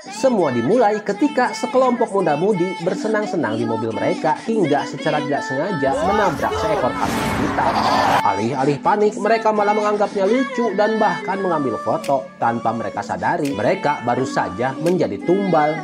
Semua dimulai ketika sekelompok muda-mudi bersenang-senang di mobil mereka hingga secara tidak sengaja menabrak seekor kambing hitam. Alih-alih panik, mereka malah menganggapnya lucu dan bahkan mengambil foto. Tanpa mereka sadari, mereka baru saja menjadi tumbal.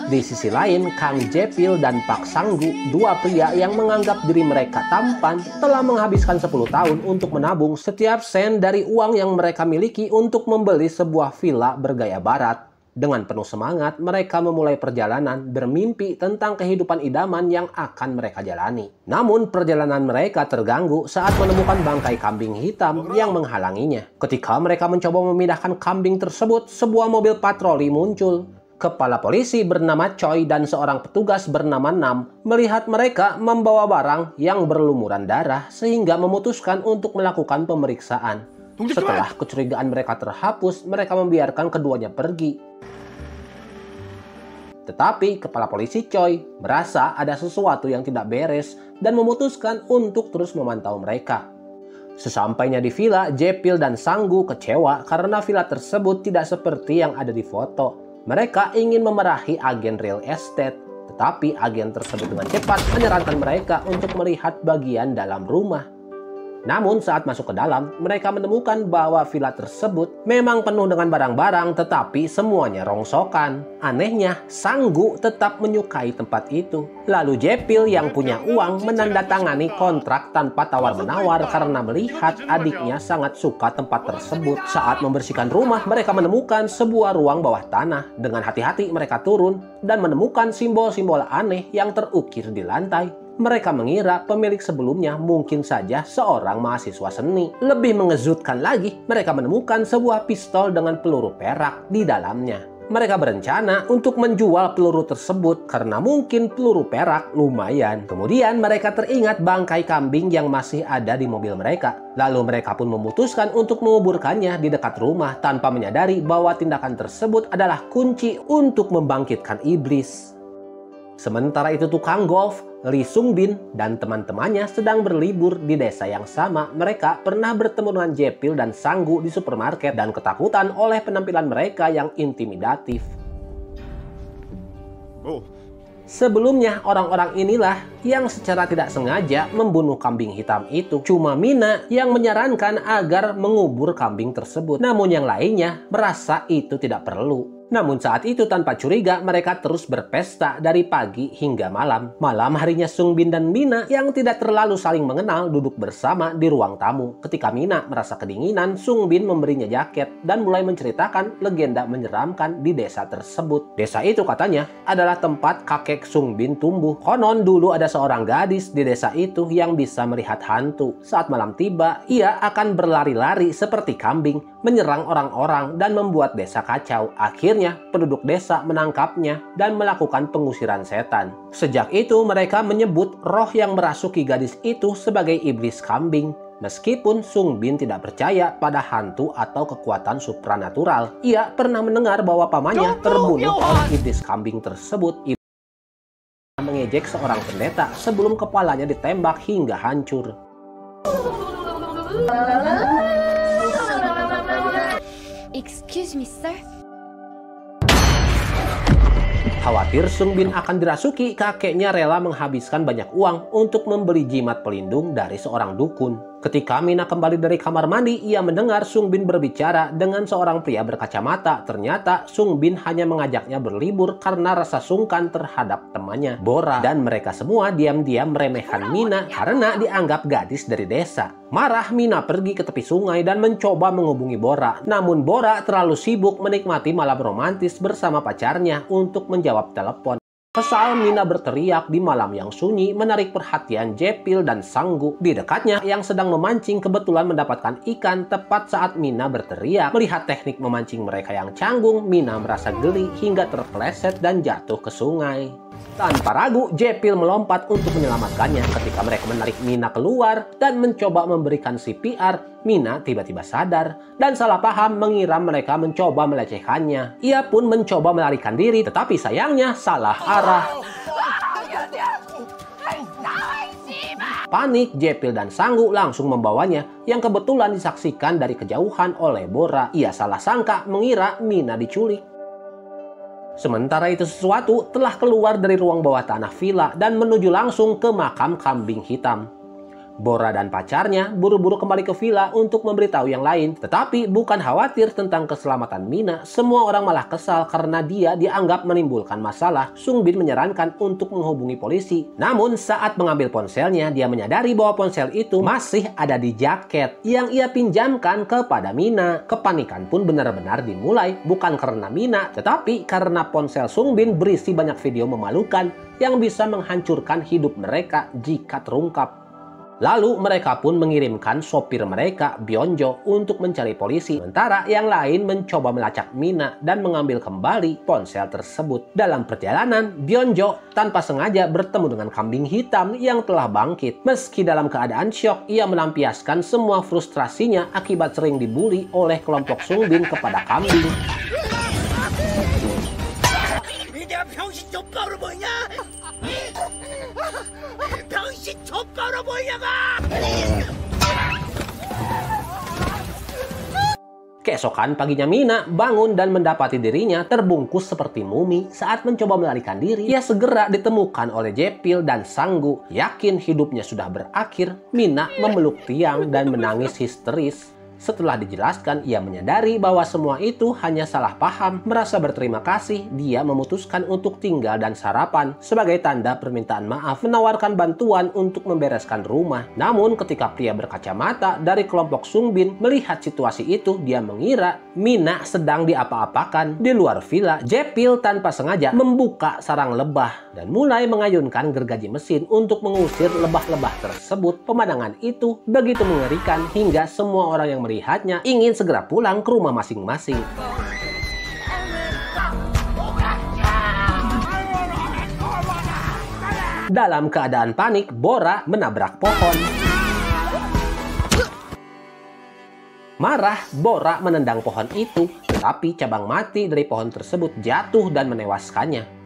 Di sisi lain, Kang Jepil dan Pak Sanggu, dua pria yang menganggap diri mereka tampan, telah menghabiskan 10 tahun untuk menabung setiap sen dari uang yang mereka miliki untuk membeli sebuah villa bergaya barat. Dengan penuh semangat, mereka memulai perjalanan bermimpi tentang kehidupan idaman yang akan mereka jalani. Namun, perjalanan mereka terganggu saat menemukan bangkai kambing hitam yang menghalanginya. Ketika mereka mencoba memindahkan kambing tersebut, sebuah mobil patroli muncul. Kepala polisi bernama Choi dan seorang petugas bernama Nam melihat mereka membawa barang yang berlumuran darah sehingga memutuskan untuk melakukan pemeriksaan. Setelah kecurigaan mereka terhapus, mereka membiarkan keduanya pergi. Tetapi kepala polisi Choi merasa ada sesuatu yang tidak beres dan memutuskan untuk terus memantau mereka. Sesampainya di villa, Jepil dan Sanggu kecewa karena villa tersebut tidak seperti yang ada di foto. Mereka ingin memerahi agen real estate, tetapi agen tersebut dengan cepat menyarankan mereka untuk melihat bagian dalam rumah. Namun saat masuk ke dalam, mereka menemukan bahwa villa tersebut memang penuh dengan barang-barang tetapi semuanya rongsokan. Anehnya, Sanggu tetap menyukai tempat itu. Lalu Jepil yang punya uang menandatangani kontrak tanpa tawar-menawar karena melihat adiknya sangat suka tempat tersebut. Saat membersihkan rumah, mereka menemukan sebuah ruang bawah tanah. Dengan hati-hati mereka turun dan menemukan simbol-simbol aneh yang terukir di lantai. Mereka mengira pemilik sebelumnya mungkin saja seorang mahasiswa seni. Lebih mengejutkan lagi, mereka menemukan sebuah pistol dengan peluru perak di dalamnya. Mereka berencana untuk menjual peluru tersebut karena mungkin peluru perak lumayan. Kemudian mereka teringat bangkai kambing yang masih ada di mobil mereka. Lalu mereka pun memutuskan untuk menguburkannya di dekat rumah tanpa menyadari bahwa tindakan tersebut adalah kunci untuk membangkitkan iblis. Sementara itu tukang golf, Lee Sung Bin dan teman-temannya sedang berlibur di desa yang sama. Mereka pernah bertemu dengan Jepil dan Sanggu di supermarket dan ketakutan oleh penampilan mereka yang intimidatif. Sebelumnya, orang-orang inilah yang secara tidak sengaja membunuh kambing hitam itu. Cuma Mina yang menyarankan agar mengubur kambing tersebut. Namun yang lainnya merasa itu tidak perlu. Namun saat itu tanpa curiga mereka terus berpesta dari pagi hingga malam. Malam harinya Sung Bin dan Mina yang tidak terlalu saling mengenal duduk bersama di ruang tamu. Ketika Mina merasa kedinginan, Sung Bin memberinya jaket dan mulai menceritakan legenda menyeramkan di desa tersebut. Desa itu katanya adalah tempat kakek Sung Bin tumbuh. Konon dulu ada seorang gadis di desa itu yang bisa melihat hantu. Saat malam tiba, ia akan berlari-lari seperti kambing, menyerang orang-orang dan membuat desa kacau. Akhirnya penduduk desa menangkapnya dan melakukan pengusiran setan. Sejak itu mereka menyebut roh yang merasuki gadis itu sebagai iblis kambing. Meskipun Sung Bin tidak percaya pada hantu atau kekuatan supranatural, ia pernah mendengar bahwa pamannya terbunuh oleh iblis kambing tersebut. Ia mengejek seorang pendeta sebelum kepalanya ditembak hingga hancur. Excuse me, sir. Khawatir Sung Bin akan dirasuki, kakeknya rela menghabiskan banyak uang untuk membeli jimat pelindung dari seorang dukun. Ketika Mina kembali dari kamar mandi, ia mendengar Sung Bin berbicara dengan seorang pria berkacamata. Ternyata Sung Bin hanya mengajaknya berlibur karena rasa sungkan terhadap temannya, Bora. Dan mereka semua diam-diam meremehkan Mina karena dianggap gadis dari desa. Marah, Mina pergi ke tepi sungai dan mencoba menghubungi Bora. Namun Bora terlalu sibuk menikmati malam romantis bersama pacarnya untuk menjawab telepon. Kesal, Mina berteriak di malam yang sunyi, menarik perhatian Jepil dan Sanggu. Di dekatnya yang sedang memancing kebetulan mendapatkan ikan tepat saat Mina berteriak. Melihat teknik memancing mereka yang canggung, Mina merasa geli hingga terpeleset dan jatuh ke sungai. Tanpa ragu, Jepil melompat untuk menyelamatkannya. Ketika mereka menarik Mina keluar dan mencoba memberikan CPR, Mina tiba-tiba sadar dan salah paham mengira mereka mencoba melecehkannya. Ia pun mencoba melarikan diri, tetapi sayangnya salah arah. Panik, Jepil dan Sanggu langsung membawanya, yang kebetulan disaksikan dari kejauhan oleh Bora. Ia salah sangka mengira Mina diculik. Sementara itu sesuatu telah keluar dari ruang bawah tanah villa dan menuju langsung ke makam kambing hitam. Bora dan pacarnya buru-buru kembali ke villa untuk memberitahu yang lain. Tetapi bukan khawatir tentang keselamatan Mina, semua orang malah kesal karena dia dianggap menimbulkan masalah. Sung Bin menyarankan untuk menghubungi polisi. Namun saat mengambil ponselnya, dia menyadari bahwa ponsel itu masih ada di jaket yang ia pinjamkan kepada Mina. Kepanikan pun benar-benar dimulai, bukan karena Mina, tetapi karena ponsel Sung Bin berisi banyak video memalukan yang bisa menghancurkan hidup mereka jika terungkap. Lalu mereka pun mengirimkan sopir mereka, Byonjo, untuk mencari polisi. Sementara yang lain mencoba melacak Mina dan mengambil kembali ponsel tersebut. Dalam perjalanan, Byonjo tanpa sengaja bertemu dengan kambing hitam yang telah bangkit. Meski dalam keadaan syok, ia melampiaskan semua frustrasinya akibat sering dibully oleh kelompok Sung Bin kepada kambing. Keesokan paginya Mina bangun dan mendapati dirinya terbungkus seperti mumi. Saat mencoba melarikan diri, ia segera ditemukan oleh Jae-pil dan Sang-gu. Yakin hidupnya sudah berakhir, Mina memeluk tiang dan menangis histeris. Setelah dijelaskan, ia menyadari bahwa semua itu hanya salah paham. Merasa berterima kasih, dia memutuskan untuk tinggal dan sarapan. Sebagai tanda permintaan maaf, menawarkan bantuan untuk membereskan rumah. Namun ketika pria berkacamata dari kelompok Sung Bin melihat situasi itu, dia mengira Mina sedang diapa-apakan. Di luar villa, Jae-pil tanpa sengaja membuka sarang lebah dan mulai mengayunkan gergaji mesin untuk mengusir lebah-lebah tersebut. Pemandangan itu begitu mengerikan hingga semua orang yang melihatnya ingin segera pulang ke rumah masing-masing. Dalam keadaan panik, Bora menabrak pohon. Marah, Bora menendang pohon itu, tetapi cabang mati dari pohon tersebut jatuh dan menewaskannya.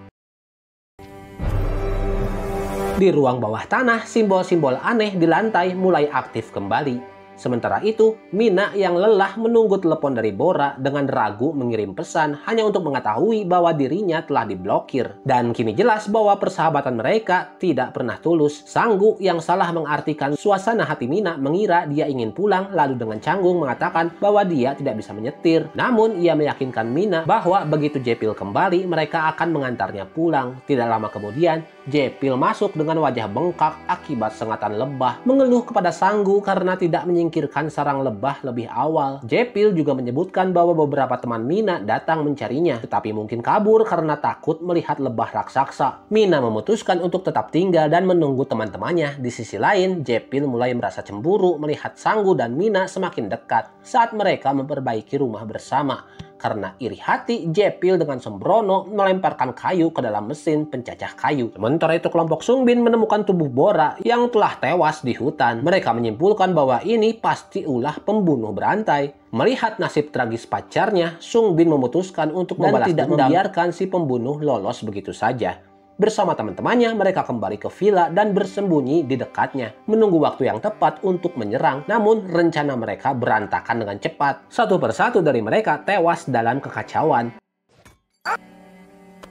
Di ruang bawah tanah, simbol-simbol aneh di lantai mulai aktif kembali. Sementara itu, Mina yang lelah menunggu telepon dari Bora dengan ragu mengirim pesan hanya untuk mengetahui bahwa dirinya telah diblokir. Dan kini jelas bahwa persahabatan mereka tidak pernah tulus. Sang-gu yang salah mengartikan suasana hati Mina mengira dia ingin pulang, lalu dengan canggung mengatakan bahwa dia tidak bisa menyetir. Namun ia meyakinkan Mina bahwa begitu Jae-pil kembali, mereka akan mengantarnya pulang. Tidak lama kemudian, Jae-pil masuk dengan wajah bengkak akibat sengatan lebah, mengeluh kepada Sang-gu karena tidak menyingkirkan sarang lebah lebih awal. Jae-pil juga menyebutkan bahwa beberapa teman Mina datang mencarinya, tetapi mungkin kabur karena takut melihat lebah raksasa. Mina memutuskan untuk tetap tinggal dan menunggu teman-temannya. Di sisi lain, Jae-pil mulai merasa cemburu melihat Sang-gu dan Mina semakin dekat saat mereka memperbaiki rumah bersama. Karena iri hati, Jae-pil dengan sembrono melemparkan kayu ke dalam mesin pencacah kayu. Sementara itu kelompok Sung Bin menemukan tubuh Bora yang telah tewas di hutan. Mereka menyimpulkan bahwa ini pasti ulah pembunuh berantai. Melihat nasib tragis pacarnya, Sung Bin memutuskan untuk membalas dan tidak membiarkan si pembunuh lolos begitu saja. Bersama teman-temannya, mereka kembali ke villa dan bersembunyi di dekatnya, menunggu waktu yang tepat untuk menyerang. Namun, rencana mereka berantakan dengan cepat. Satu persatu dari mereka tewas dalam kekacauan.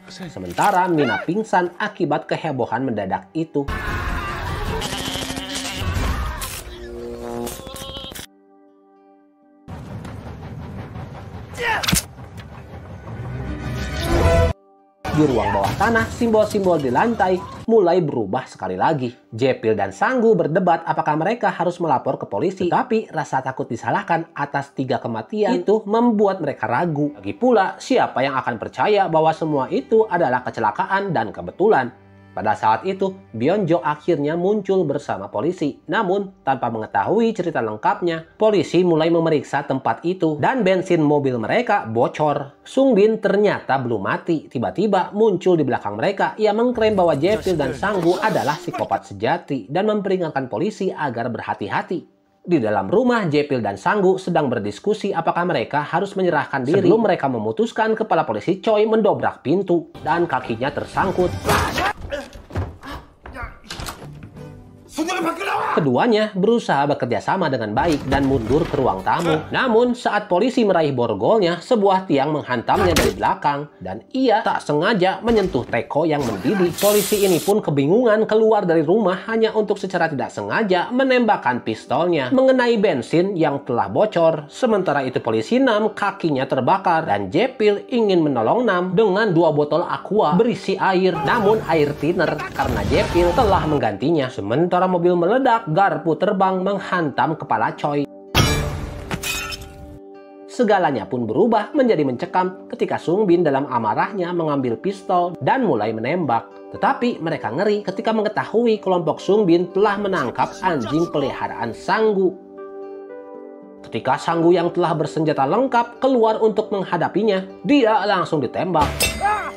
Sementara Mina pingsan akibat kehebohan mendadak itu. Di ruang bawah tanah, simbol-simbol di lantai mulai berubah sekali lagi. Jae-pil dan Sang-gu berdebat apakah mereka harus melapor ke polisi. Tapi rasa takut disalahkan atas 3 kematian itu membuat mereka ragu. Lagi pula, siapa yang akan percaya bahwa semua itu adalah kecelakaan dan kebetulan? Pada saat itu, Byonjo akhirnya muncul bersama polisi. Namun, tanpa mengetahui cerita lengkapnya, polisi mulai memeriksa tempat itu dan bensin mobil mereka bocor. Sung Bin ternyata belum mati. Tiba-tiba muncul di belakang mereka. Ia mengklaim bahwa Jae-pil dan Sang-gu adalah psikopat sejati dan memperingatkan polisi agar berhati-hati. Di dalam rumah, Jae-pil dan Sang-gu sedang berdiskusi apakah mereka harus menyerahkan diri. Sebelum mereka memutuskan, kepala polisi Choi mendobrak pintu dan kakinya tersangkut. Keduanya berusaha bekerja sama dengan baik dan mundur ke ruang tamu. Namun saat polisi meraih borgolnya, sebuah tiang menghantamnya dari belakang dan ia tak sengaja menyentuh Teko yang mendidih. Polisi ini pun kebingungan keluar dari rumah hanya untuk secara tidak sengaja menembakkan pistolnya mengenai bensin yang telah bocor. Sementara itu polisi Nam kakinya terbakar dan Jepil ingin menolong Nam dengan 2 botol aqua berisi air, namun air thinner karena Jepil telah menggantinya. Sementara mobil meledak, garpu terbang menghantam kepala Choi. Segalanya pun berubah menjadi mencekam ketika Sung Bin dalam amarahnya mengambil pistol dan mulai menembak. Tetapi mereka ngeri ketika mengetahui kelompok Sung Bin telah menangkap anjing peliharaan Sanggu. Ketika Sanggu yang telah bersenjata lengkap keluar untuk menghadapinya, dia langsung ditembak.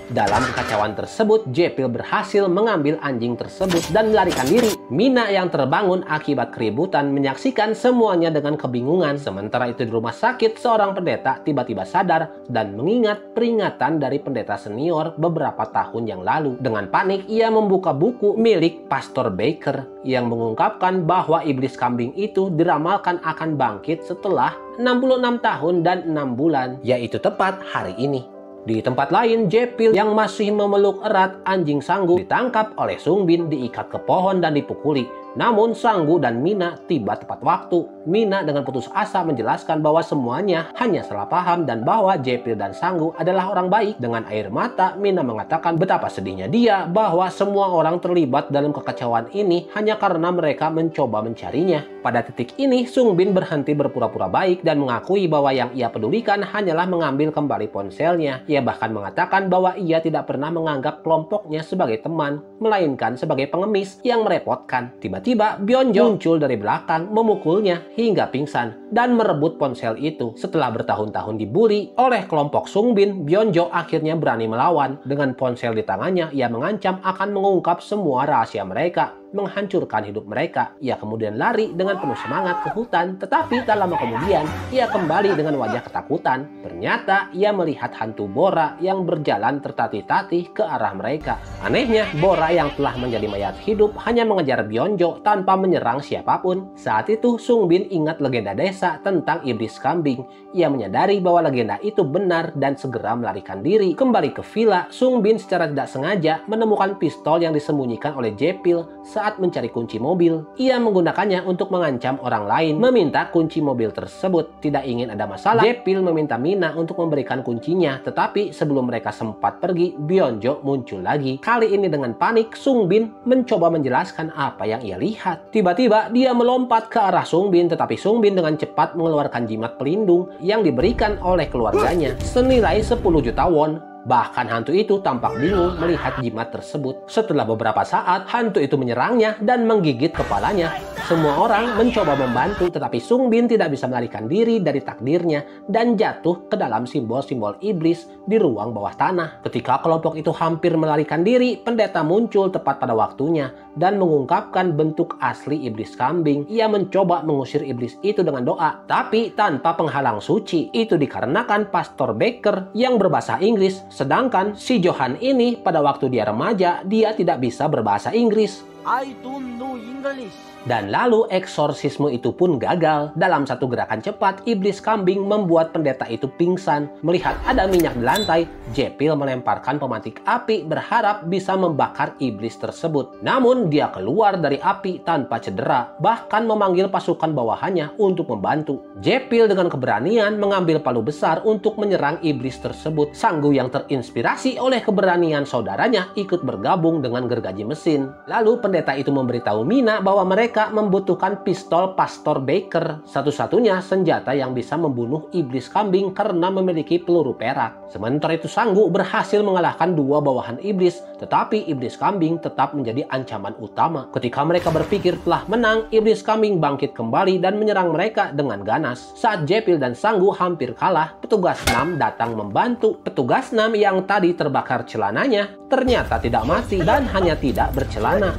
Dalam kekacauan tersebut, Jepil berhasil mengambil anjing tersebut dan melarikan diri. Mina yang terbangun akibat keributan menyaksikan semuanya dengan kebingungan. Sementara itu di rumah sakit, seorang pendeta tiba-tiba sadar dan mengingat peringatan dari pendeta senior beberapa tahun yang lalu. Dengan panik, ia membuka buku milik Pastor Baker yang mengungkapkan bahwa iblis kambing itu diramalkan akan bangkit setelah 66 tahun dan 6 bulan, yaitu tepat hari ini. Di tempat lain, Jepil yang masih memeluk erat anjing Sanggu ditangkap oleh Sung Bin, diikat ke pohon dan dipukuli. Namun Sanggu dan Mina tiba tepat waktu. Mina dengan putus asa menjelaskan bahwa semuanya hanya salah paham dan bahwa Jepil dan Sanggu adalah orang baik. Dengan air mata, Mina mengatakan betapa sedihnya dia bahwa semua orang terlibat dalam kekacauan ini hanya karena mereka mencoba mencarinya. Pada titik ini, Sung Bin berhenti berpura-pura baik dan mengakui bahwa yang ia pedulikan hanyalah mengambil kembali ponselnya. Ia bahkan mengatakan bahwa ia tidak pernah menganggap kelompoknya sebagai teman, melainkan sebagai pengemis yang merepotkan. Tiba-tiba Byonjo muncul dari belakang, memukulnya hingga pingsan dan merebut ponsel itu. Setelah bertahun-tahun dibully oleh kelompok Sung Bin, Byonjo akhirnya berani melawan. Dengan ponsel di tangannya, ia mengancam akan mengungkap semua rahasia mereka, menghancurkan hidup mereka. Ia kemudian lari dengan penuh semangat ke hutan, tetapi tak lama kemudian ia kembali dengan wajah ketakutan. Ternyata ia melihat hantu Bora yang berjalan tertatih-tatih ke arah mereka. Anehnya, Bora yang telah menjadi mayat hidup hanya mengejar Byonjo tanpa menyerang siapapun. Saat itu Sung Bin ingat legenda desa tentang iblis kambing. Ia menyadari bahwa legenda itu benar dan segera melarikan diri. Kembali ke villa, Sung Bin secara tidak sengaja menemukan pistol yang disembunyikan oleh Jepil saat mencari kunci mobil. Ia menggunakannya untuk mengancam orang lain, meminta kunci mobil tersebut. Tidak ingin ada masalah, Jepil meminta Mina untuk memberikan kuncinya, tetapi sebelum mereka sempat pergi, Byonjo muncul lagi. Kali ini dengan panik, Sung Bin mencoba menjelaskan apa yang ia lihat. Tiba-tiba dia melompat ke arah Sung Bin, tetapi Sung Bin dengan cepat mengeluarkan jimat pelindung yang diberikan oleh keluarganya senilai 10 juta won. Bahkan hantu itu tampak bingung melihat jimat tersebut. Setelah beberapa saat, hantu itu menyerangnya dan menggigit kepalanya. Semua orang mencoba membantu, tetapi Sung Bin tidak bisa melarikan diri dari takdirnya dan jatuh ke dalam simbol-simbol iblis di ruang bawah tanah. Ketika kelompok itu hampir melarikan diri, pendeta muncul tepat pada waktunya dan mengungkapkan bentuk asli iblis kambing. Ia mencoba mengusir iblis itu dengan doa, tapi tanpa penghalang suci. Itu dikarenakan Pastor Baker yang berbahasa Inggris, sedangkan si Johan ini pada waktu dia remaja, dia tidak bisa berbahasa Inggris. I don't know English. Dan lalu eksorsisme itu pun gagal. Dalam satu gerakan cepat, iblis kambing membuat pendeta itu pingsan. Melihat ada minyak di lantai, Jepil melemparkan pemantik api berharap bisa membakar iblis tersebut. Namun dia keluar dari api tanpa cedera, bahkan memanggil pasukan bawahannya untuk membantu. Jepil dengan keberanian mengambil palu besar untuk menyerang iblis tersebut. Sanggu yang terinspirasi oleh keberanian saudaranya ikut bergabung dengan gergaji mesin. Lalu pendeta itu memberitahu Mina bahwa mereka membutuhkan pistol Pastor Baker, satu-satunya senjata yang bisa membunuh iblis kambing karena memiliki peluru perak. Sementara itu Sanggu berhasil mengalahkan 2 bawahan iblis, tetapi iblis kambing tetap menjadi ancaman utama. Ketika mereka berpikir telah menang, iblis kambing bangkit kembali dan menyerang mereka dengan ganas. Saat Jepil dan Sanggu hampir kalah, petugas Nam datang membantu. Petugas Nam yang tadi terbakar celananya ternyata tidak mati dan hanya tidak bercelana.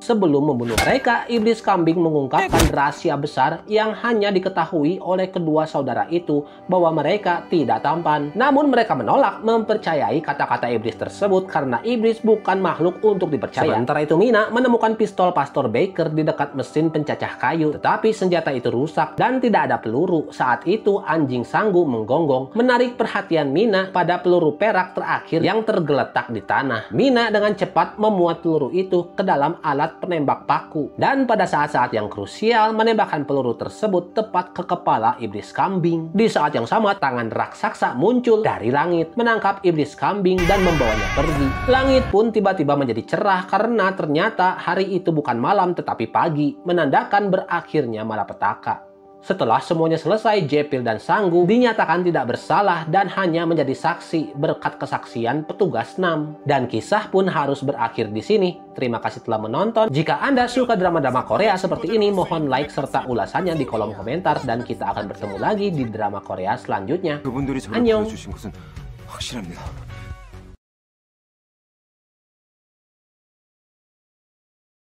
sebelum membunuh mereka, iblis kambing mengungkapkan rahasia besar yang hanya diketahui oleh kedua saudara itu bahwa mereka tidak tampan. Namun mereka menolak mempercayai kata-kata iblis tersebut karena iblis bukan makhluk untuk dipercaya. Sementara itu Mina menemukan pistol Pastor Baker di dekat mesin pencacah kayu, tetapi senjata itu rusak dan tidak ada peluru. Saat itu anjing Sanggu menggonggong, menarik perhatian Mina pada peluru perak terakhir yang tergeletak di tanah. Mina dengan cepat memuat peluru itu ke dalam alat penembak paku, dan pada saat-saat yang krusial menembakkan peluru tersebut tepat ke kepala iblis kambing. Di saat yang sama tangan raksasa muncul dari langit, menangkap iblis kambing dan membawanya pergi. Langit pun tiba-tiba menjadi cerah karena ternyata hari itu bukan malam tetapi pagi, menandakan berakhirnya malapetaka. Setelah semuanya selesai, Jepil dan Sanggu dinyatakan tidak bersalah dan hanya menjadi saksi berkat kesaksian petugas NAM. Dan kisah pun harus berakhir di sini. Terima kasih telah menonton. Jika Anda suka drama-drama Korea seperti ini, mohon like serta ulasannya di kolom komentar dan kita akan bertemu lagi di drama Korea selanjutnya. Annyeong.